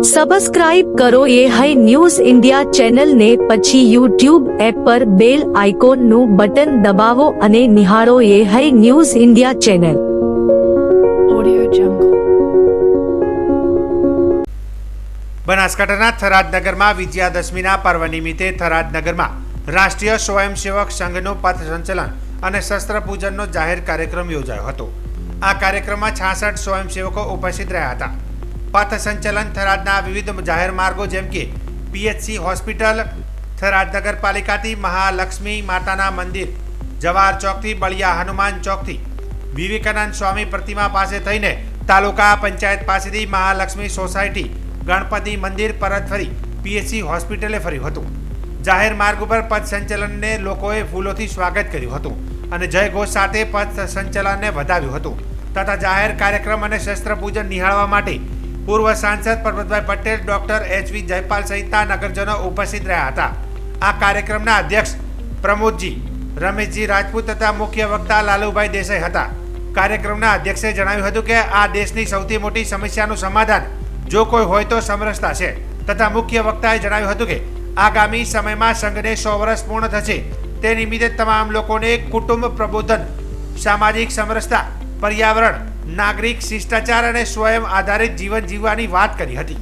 Subscribe કરો એ high news India ચેનલને, પછી યુટ્યુબ એપ પર બેલ આઇકોનનું બટન દબાવો અને નિહાળો એ હાઈ ન્યૂઝ ઇન્ડિયા ચેનલ. બનાસકાંઠાના થરાદ નગરમાં વિજયાદશમીના પર્વ નિમિત્તે થરાદ નગરમાં રાષ્ટ્રીય સ્વયંસેવક સંઘનું પથ સંચલન અને શસ્ત્ર પૂજનનો જાહેર કાર્યક્રમ યોજાયો હતો. આ કાર્યક્રમમાં 66 સ્વયંસેવકો ઉપસ્થિત રહ્યા હતા. પથ સંચલન થરાદના વિવિધ જાહેર માર્ગો જેમ કે પીએચસી હોસ્પિટલ, થરાદ નગરપાલિકાથી મહાલક્ષ્મી માતાના મંદિર, જવાહર ચોકથી બળિયા હનુમાન ચોકથી વિવેકાનંદ સ્વામી પ્રતિમા પાસે થઈને તાલુકા પંચાયત પાસેથી મહાલક્ષ્મી સોસાયટી, ગણપતિ મંદિર પરત ફરી પીએચસી હોસ્પિટલે ફર્યું હતું. જાહેર માર્ગ ઉપર પથ સંચલનને લોકોએ ફૂલોથી સ્વાગત કર્યું હતું અને જયઘોષ સાથે પથ સંચલનને વધાવ્યું હતું તથા જાહેર કાર્યક્રમ અને શસ્ત્ર પૂજન નિહાળવા માટે પૂર્વ સાંસદ પરબતભાઈ પટેલ, ડોક્ટર એચવી જયપાલ સહિતના નગરજનો ઉપસ્થિત રહ્યા હતા. આ કાર્યક્રમના અધ્યક્ષ પ્રમોદજી, રમેશજી રાજપૂત તથા મુખ્ય વક્તા લાલુભાઈ દેસાઈ હતા. કાર્યક્રમના અધ્યક્ષે જણાવ્યું હતું કે આ દેશની સૌથી મોટી સમસ્યાનું સમાધાન જો કોઈ હોય તો સમરસતા છે તથા મુખ્ય વક્તાએ જણાવ્યું હતું કે આગામી સમયમાં સંઘને 100 વર્ષ પૂર્ણ થશે. તે નિમિત્તે તમામ લોકોને કુટુંબ પ્રબોધન, સામાજિક સમરસતા, પર્યાવરણ, નાગરિક શિષ્ટાચાર અને સ્વયં આધારિત જીવન જીવવાની વાત કરી હતી.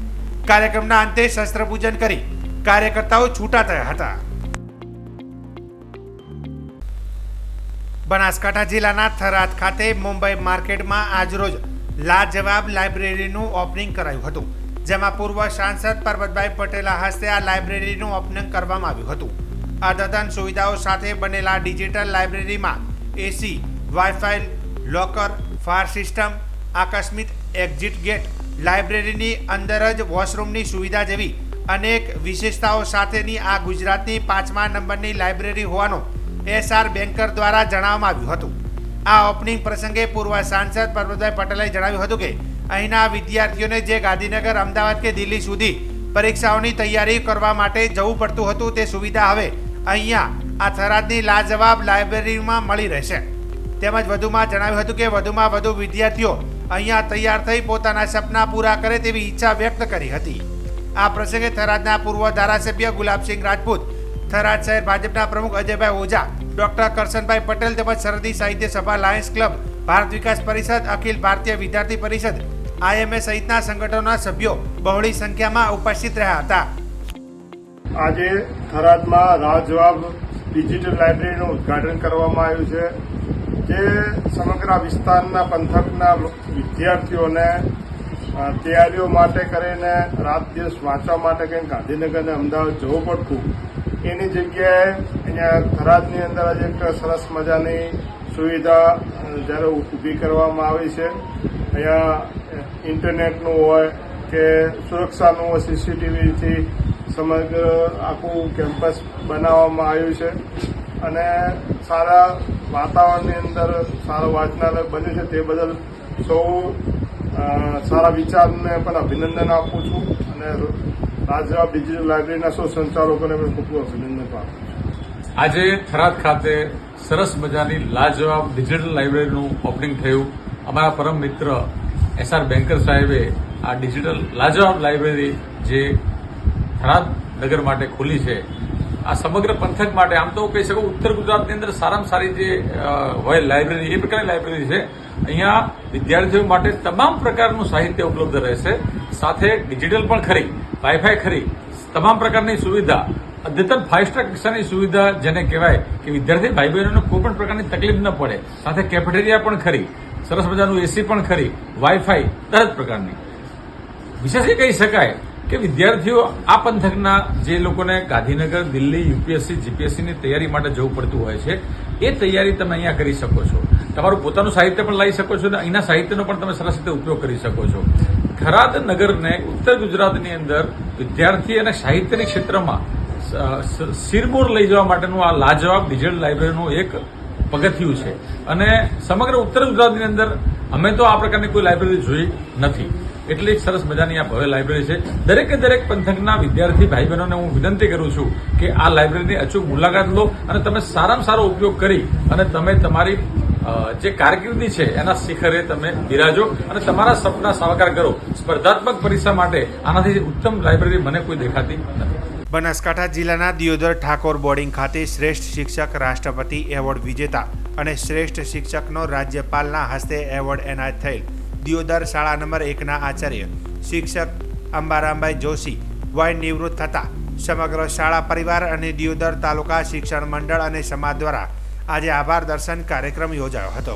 કાર્યક્રમના અંતે શસ્ત્ર પૂજન કરી કાર્યકર્તાઓ છૂટા થયા હતા. બનાસકાંઠા જિલ્લાના થરાદ ખાતે મુંબઈ માર્કેટમાં આજરોજ લાજવાબ લાઇબ્રેરીનું ઓપનિંગ કરાયું હતું, જેમાં પૂર્વ સાંસદ પરબતભાઈ પટેલના હસ્તે આ લાઇબ્રેરીનું ઓપનિંગ કરવામાં આવ્યું હતું. અદ્યતન સુવિધાઓ સાથે બનેલા ડિજિટલ લાઇબ્રેરીમાં એસી, વાઈફાઈ, લોકર, ફાયર સિસ્ટમ, આકસ્મિક એક્ઝિટ ગેટ, લાઇબ્રેરીની અંદર જ વોશરૂમની સુવિધા જેવી અનેક વિશેષતાઓ સાથેની આ ગુજરાતની 5મા નંબરની લાઇબ્રેરી હોવાનું એસઆર બેન્કર દ્વારા જણાવવામાં આવ્યું હતું. આ ઓપનિંગ પ્રસંગે પૂર્વ સાંસદ પરબતભાઈ પટેલે જણાવ્યું હતું કે અહીંના વિદ્યાર્થીઓને જે ગાંધીનગર, અમદાવાદ કે દિલ્હી સુધી પરીક્ષાઓની તૈયારી કરવા માટે જવું પડતું હતું તે સુવિધા હવે અહીંયા આ થરાદની લાજવાબ લાઇબ્રેરીમાં મળી રહેશે. તેમજ વધુમાં જણાવ્યું હતું કે વધુમાં વધુ વિદ્યાર્થીઓ અહીંયા તૈયાર થઈ પોતાના સપના પૂરા કરે તેવી ઈચ્છા વ્યક્ત કરી હતી. આ પ્રસંગે થરાદના પૂર્વ ધારાસભ્ય ગુલાબસિંહ રાજપૂત, થરાદ શહેર ભાજપના પ્રમુખ અજયભાઈ ઓઝા, ડોક્ટર કરશનભાઈ પટેલ તેમજ સરહદી સાહિત્ય સભા, લાયન્સ ક્લબ, ભારત વિકાસ પરિષદ, અખિલ ભારતીય વિદ્યાર્થી પરિષદ, આઈએમએ સહિતના સંગઠનોના સભ્યો બહોળી સંખ્યામાં ઉપસ્થિત રહ્યા હતા. આજે થરાદમાં લાજવાબ ડિજિટલ લાઇબ્રેરીનું ઉદ્ઘાટન કરવામાં આવ્યું છે, જે સમગ્ર વિસ્તારના પંથકના વિદ્યાર્થીઓને તૈયારીઓ માટે કરીને રાત દિવસ વાંચવા માટે કંઈ ગાંધીનગર અને અમદાવાદ જવું પડતું, એની જગ્યાએ અહીંયા થરાદની અંદર આજે એક સરસ મજાની સુવિધા જ્યારે ઊભી કરવામાં આવી છે. અહીંયા ઇન્ટરનેટનું હોય કે સુરક્ષાનું હોય, સીસીટીવીથી સમગ્ર આખું કેમ્પસ બનાવવામાં આવ્યું છે અને સારા વાતાવરણની અંદર સારું વાંચનાલય બન્યું છે. તે બદલ સૌ સારા વિચારને પણ અભિનંદન આપું છું અને લાજવાબ ડિજિટલ લાઇબ્રેરીના સૌ સંચાલકોને પણ ખૂબ ખૂબ અભિનંદન આપું છું. આજે થરાદ ખાતે સરસ મજાની લાજવાબ ડિજિટલ લાઇબ્રેરીનું ઓપનિંગ થયું. અમારા પરમ મિત્ર એસઆર બેન્કર સાહેબે આ ડિજિટલ લાજવાબ લાઇબ્રેરી જે થરાદ નગર માટે ખુલી છે, આ સમગ્ર પંથક માટે, આમ તો કહી શકું ઉત્તર ગુજરાતની અંદર સારામાં સારી જે હોય લાઇબ્રેરી એ પ્રકારની લાઇબ્રેરી છે. અહીંયા વિદ્યાર્થીઓ માટે તમામ પ્રકારનું સાહિત્ય ઉપલબ્ધ રહેશે, સાથે ડિજિટલ પણ ખરી, વાઈફાઈ ખરી, તમામ પ્રકારની સુવિધા, અદ્યતન 5 સ્ટાર કક્ષાની સુવિધા જેને કહેવાય કે વિદ્યાર્થી ભાઈ બહેનોને કોઈ પણ પ્રકારની તકલીફ ન પડે, સાથે કેફેટેરિયા પણ ખરી, સરસ મજાનું એસી પણ ખરી, વાઈફાઈ દરેક પ્રકારની. વિશેષ એ કહી શકાય કે વિદ્યાર્થીઓ આ પંથકના જે લોકોને ગાંધીનગર, દિલ્હી, યુપીએસસી, જીપીએસસીની તૈયારી માટે જવું પડતું હોય છે, એ તૈયારી તમે અહીંયા કરી શકો છો. તમારું પોતાનું સાહિત્ય પણ લાવી શકો છો અને અહીંના સાહિત્યનો પણ તમે સરસ રીતે ઉપયોગ કરી શકો છો. થરાદ નગરને ઉત્તર ગુજરાતની અંદર વિદ્યાર્થી અને સાહિત્યની ક્ષેત્રમાં સિરમોર લઈ જવા માટેનું આ લાજવાબ ડિજિટલ લાઇબ્રેરીનું એક પગથિયું છે અને સમગ્ર ઉત્તર ગુજરાતની અંદર અમે તો આ પ્રકારની કોઈ લાઇબ્રેરી જોઈ નથી. એટલી એક સરસ મજાની આ ભવ્ય લાઇબ્રેરી છે. દરેકે દરેક પંથકના વિદ્યાર્થી ભાઈ બહેનોને હું વિનંતી કરું છું કે આ લાઇબ્રેરીની અચૂક મુલાકાત લો અને તમે સારામાં સારો ઉપયોગ કરી અને તમે તમારી જે કારકિર્દી છે એના શિખરે તમે બિરાજો અને તમારા સપના સાકાર કરો. સ્પર્ધાત્મક પરીક્ષા માટે આનાથી ઉત્તમ લાઇબ્રેરી મને કોઈ દેખાતી નથી. બનાસકાંઠા જિલ્લાના દિયોદર ઠાકોર બોર્ડિંગ ખાતે શ્રેષ્ઠ શિક્ષક રાષ્ટ્રપતિ એવોર્ડ વિજેતા અને શ્રેષ્ઠ શિક્ષકનો રાજ્યપાલના હસ્તે એવોર્ડ એનાયત થયેલ દિયોદર શાળા નંબર 1ના આચાર્ય શિક્ષક અંબારામભાઈ જોશી વય નિવૃત્ત થતા સમગ્ર શાળા પરિવાર અને દિયોદર તાલુકા શિક્ષણ મંડળ અને સમાજ દ્વારા આજે આભાર દર્શન કાર્યક્રમ યોજાયો હતો.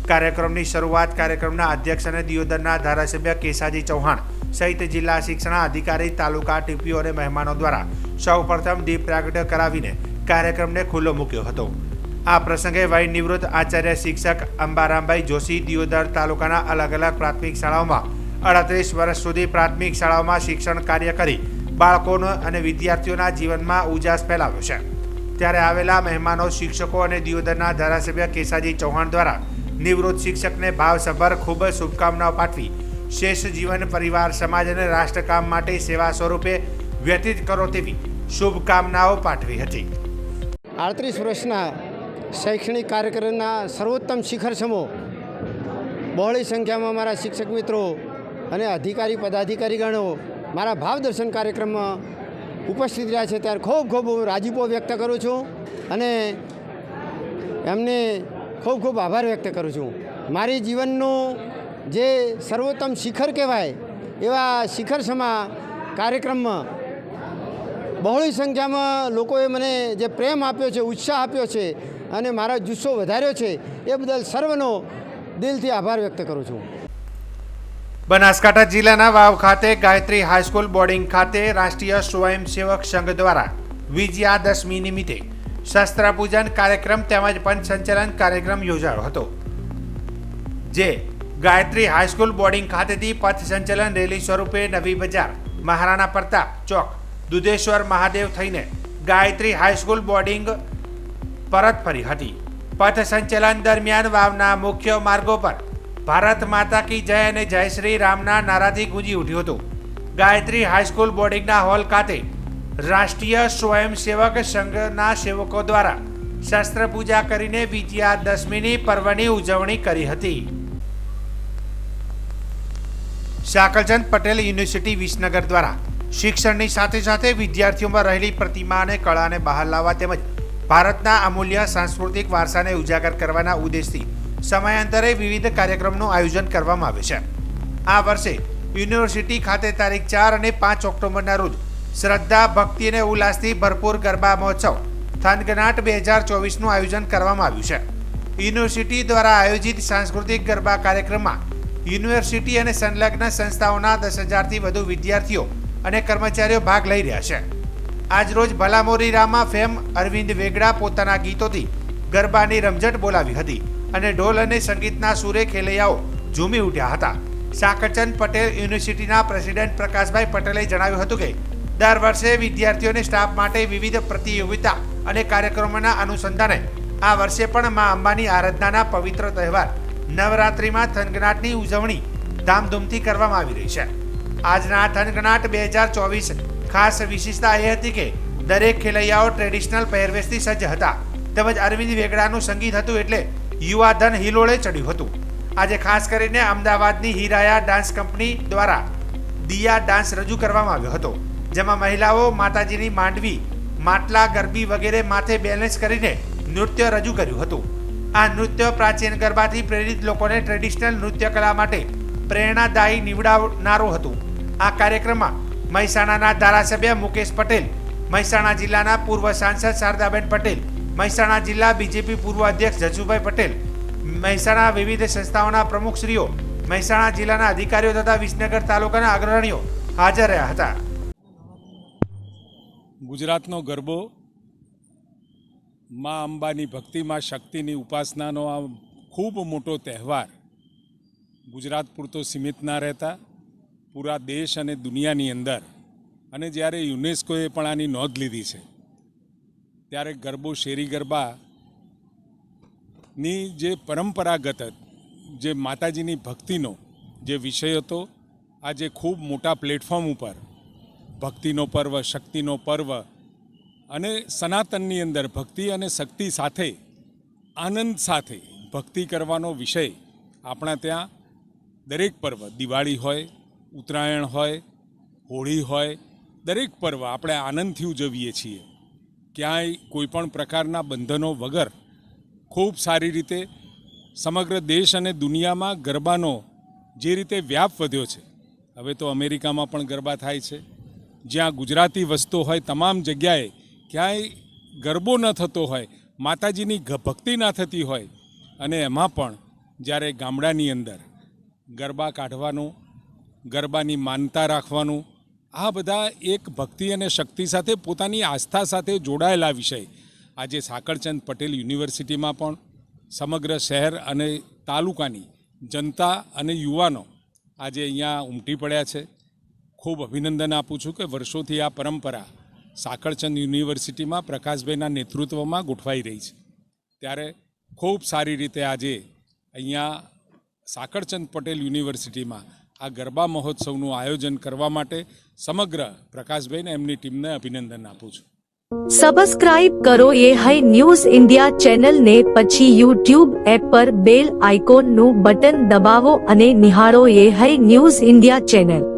કાર્યક્રમની શરૂઆત કાર્યક્રમના અધ્યક્ષ અને દિયોદરના ધારાસભ્ય કેસાજી ચૌહાણ સહિત જિલ્લા શિક્ષણ અધિકારી તાલુકા ટીપીઓ અને મહેમાનો દ્વારા સૌપ્રથમ દીપ પ્રાગટ્ય કરાવીને કાર્યક્રમને ખુલ્લો મૂક્યો હતો. આ પ્રસંગે વય નિવૃત્ત આચાર્ય શિક્ષક અંબારામભાઈ જોશી દિયોદર તાલુકાના અલગ અલગ પ્રાથમિક શાળાઓમાં 38 વર્ષ સુધી પ્રાથમિક શાળાઓમાં શિક્ષણ કાર્ય કરી બાળકોનો અને વિદ્યાર્થીઓના જીવનમાં ઉજાસ ફેલાવ્યો છે. ત્યારે આવેલા મહેમાનો શિક્ષકો અને દિયોદરના ધારાસભ્ય કેસાજી ચૌહાણ દ્વારા નિવૃત્ત શિક્ષકને ભાવસભર ખૂબ શુભકામનાઓ પાઠવી શેષ જીવન પરિવાર સમાજ અને રાષ્ટ્રકામ માટે સેવા સ્વરૂપે વ્યતીત કરો તેવી શુભકામનાઓ પાઠવી હતી. 38 વર્ષના શૈક્ષણિક કાર્યક્રમના સર્વોત્તમ શિખર સમો બહોળી સંખ્યામાં મારા શિક્ષક મિત્રો અને અધિકારી પદાધિકારીગણો મારા ભાવદર્શન કાર્યક્રમમાં ઉપસ્થિત રહ્યા છે ત્યારે ખૂબ ખૂબ હું રાજીપો વ્યક્ત કરું છું અને એમને ખૂબ ખૂબ આભાર વ્યક્ત કરું છું. મારી જીવનનું જે સર્વોત્તમ શિખર કહેવાય એવા શિખર સમા કાર્યક્રમમાં બહોળી સંખ્યામાં લોકોએ મને જે પ્રેમ આપ્યો છે, ઉત્સાહ આપ્યો છે અને મારો જુસ્સો વધાર્યો છે એ બદલ સર્વનો દિલથી આભાર વ્યક્ત કરું છું. બનાસકાંઠા જિલ્લાના વાવ ખાતે ગાયત્રી હાઈસ્કૂલ બોર્ડિંગ ખાતે રાષ્ટ્રીય સ્વયંસેવક સંઘ દ્વારા વિજયાદશમી નિમિત્તે શસ્ત્રપૂજન કાર્યક્રમ તેમજ પંચ સંચલન કાર્યક્રમ યોજાયો હતો. જે ગાયત્રી હાઈસ્કૂલ બોર્ડિંગ ખાતેથી પથ સંચલન રેલી સ્વરૂપે નવી બજાર, મહારાણા પ્રતાપ ચોક, દુધેશ્વર મહાદેવ થઈને ગાયત્રી હાઈસ્કૂલ બોર્ડિંગ પરત ફરી હતી. પથ સંચલન દરમિયાન વાવના મુખ્ય માર્ગો પર ભારત માતા કી જય અને જય શ્રી રામના નારાથી ગુંજી ઉઠ્યું હતું. ગાયત્રી હાઈસ્કૂલ બોર્ડિંગના હોલ ખાતે રાષ્ટ્રીય સ્વયંસેવક સંઘના સેવકો દ્વારા શસ્ત્ર પૂજા કરીને વિજયાદશમીની પર્વની ઉજવણી કરી હતી. શાકલચંદ પટેલ યુનિવર્સિટી વિસનગર દ્વારા શિક્ષણની સાથે સાથે વિદ્યાર્થીઓમાં રહેલી પ્રતિમા અને કળાને બહાર લાવવા તેમજ ભારતના અમૂલ્ય સાંસ્કૃતિક વારસાને ઉજાગર કરવાના ઉદ્દેશથી સમયાંતરે વિવિધ કાર્યક્રમનું આયોજન કરવામાં આવે છે. આ વર્ષે યુનિવર્સિટી ખાતે તારીખ 4 અને 5 ઓક્ટોબરના રોજ શ્રદ્ધા, ભક્તિ અને ઉલ્લાસથી ભરપૂર ગરબા મહોત્સવ થનગનાટ 2024નું આયોજન કરવામાં આવ્યું છે. યુનિવર્સિટી દ્વારા આયોજિત સાંસ્કૃતિક ગરબા કાર્યક્રમમાં યુનિવર્સિટી અને સંલગ્ન સંસ્થાઓના 10,000થી વધુ વિદ્યાર્થીઓ અને કર્મચારીઓ ભાગ લઈ રહ્યા છે. આજરોજ ભલામોરી રામા ફેમ અરવિંદ વેગડા પોતાના ગીતોથી ગરબાની રમઝટ બોલાવી હતી અને ઢોલ અને સંગીતના સુરે ખેલૈયાઓ ઝૂમી ઉઠ્યા હતા. શાકરચંદ પટેલ યુનિવર્સિટીના પ્રેસિડેન્ટ પ્રકાશભાઈ પટેલે જણાવ્યું હતું કે દર વર્ષે વિદ્યાર્થીઓને સ્ટાફ માટે વિવિધ પ્રતિયોગિતા અને કાર્યક્રમોના અનુસંધાને આ વર્ષે પણ મા અંબાની આરાધનાના પવિત્ર તહેવાર નવરાત્રિમાં થનગનાટની ઉજવણી ધામધૂમથી કરવામાં આવી રહી છે. આજના થનગનાટ 2024 ખાસ વિશેષતા એ હતી કે દરેક ખેલૈયાઓ ટ્રેડિશનલ પહેરવેશથી સજ્જ હતા તેમજ અરવિંદ વેગડાનું સંગીત હતું એટલે યુવા ધન હિલોળે ચડ્યું હતું. આજે ખાસ કરીને અમદાવાદની હીરાયા ડાન્સ કંપની દ્વારા દિયા ડાન્સ રજૂ કરવામાં આવ્યો હતો, જેમાં મહિલાઓ માતાજીની માંડવી, માટલા, ગરબી વગેરે માથે બેલેન્સ કરીને નૃત્ય રજૂ કર્યું હતું. આ નૃત્ય પ્રાચીન ગરબાથી પ્રેરિત લોકોને ટ્રેડિશનલ નૃત્ય કલા માટે પ્રેરણાદાયી નીવડાવનારું હતું. આ કાર્યક્રમમાં મહેસાણાના ધારાસભ્ય મુકેશ પટેલ, મહેસાણા જિલ્લાના પૂર્વ સાંસદ શારદાબેન પટેલ, મહેસાણા જિલ્લા બીજેપી પૂર્વ અધ્યક્ષ જસુભાઈ પટેલ, મહેસાણા વિવિધ સંસ્થાઓના પ્રમુખશ્રીઓ, મહેસાણા જિલ્લાના અધિકારીઓ તથા વિસનગર તાલુકાના અગ્રણીઓ હાજર રહ્યા હતા. ગુજરાતનો ગરબો મા અંબાની ભક્તિ, મા શક્તિની ઉપાસનાનો આ ખૂબ મોટો તહેવાર ગુજરાત પૂરતો સીમિત ના રહેતા પૂરા દેશ અને દુનિયાની અંદર, અને જ્યારે યુનેસ્કોએ પણ આની નોંધ લીધી છે ત્યારે ગરબો, શેરી ગરબાની જે પરંપરાગત જે માતાજીની ભક્તિનો જે વિષય હતો, આજે ખૂબ મોટા પ્લેટફોર્મ ઉપર ભક્તિનો પર્વ, શક્તિનો પર્વ અને સનાતનની અંદર ભક્તિ અને શક્તિ સાથે, આનંદ સાથે ભક્તિ કરવાનો વિષય આપણા ત્યાં દરેક પર્વ, દિવાળી હોય, ઉત્તરાયણ હોય, હોળી હોય, દરેક પર્વ આપણે આનંદથી ઉજવીએ છીએ. ક્યાંય કોઈપણ પ્રકારના બંધનો વગર ખૂબ સારી રીતે સમગ્ર દેશ અને દુનિયામાં ગરબાનો જે રીતે વ્યાપ વધ્યો છે, હવે તો અમેરિકામાં પણ ગરબા થાય છે. જ્યાં ગુજરાતી વસતો હોય તમામ જગ્યાએ ક્યાંય ગરબો ન થતો હોય, માતાજીની ભક્તિ ના થતી હોય, અને એમાં પણ જ્યારે ગામડાની અંદર ગરબા કાઢવાનું, ગરબાની માનતા રાખવાનું, આ બધા એક ભક્તિ અને શક્તિ સાથે પોતાની આસ્થા સાથે જોડાયેલા વિષય આજે સાકળચંદ પટેલ યુનિવર્સિટીમાં પણ સમગ્ર શહેર અને તાલુકાની જનતા અને યુવાનો આજે અહીંયા ઉમટી પડ્યા છે. ખૂબ અભિનંદન આપું છું કે વર્ષોથી આ પરંપરા સાકળચંદ યુનિવર્સિટીમાં પ્રકાશભાઈના નેતૃત્વમાં ગોઠવાઈ રહી છે. ત્યારે ખૂબ સારી રીતે આજે અહીંયા સાકળચંદ પટેલ યુનિવર્સિટીમાં આ ગરબા મહોત્સવનું આયોજન કરવા માટે સમગ્ર પ્રકાશભાઈને એમની ટીમને અભિનંદન આપું છું. સબસ્ક્રાઇબ કરો એ હાઈ ન્યૂઝ ઇન્ડિયા ચેનલને, પછી યુટ્યુબ એપ પર બેલ આઇકોનનું બટન દબાવો અને નિહાળો એ હાઈ ન્યૂઝ ઇન્ડિયા ચેનલ.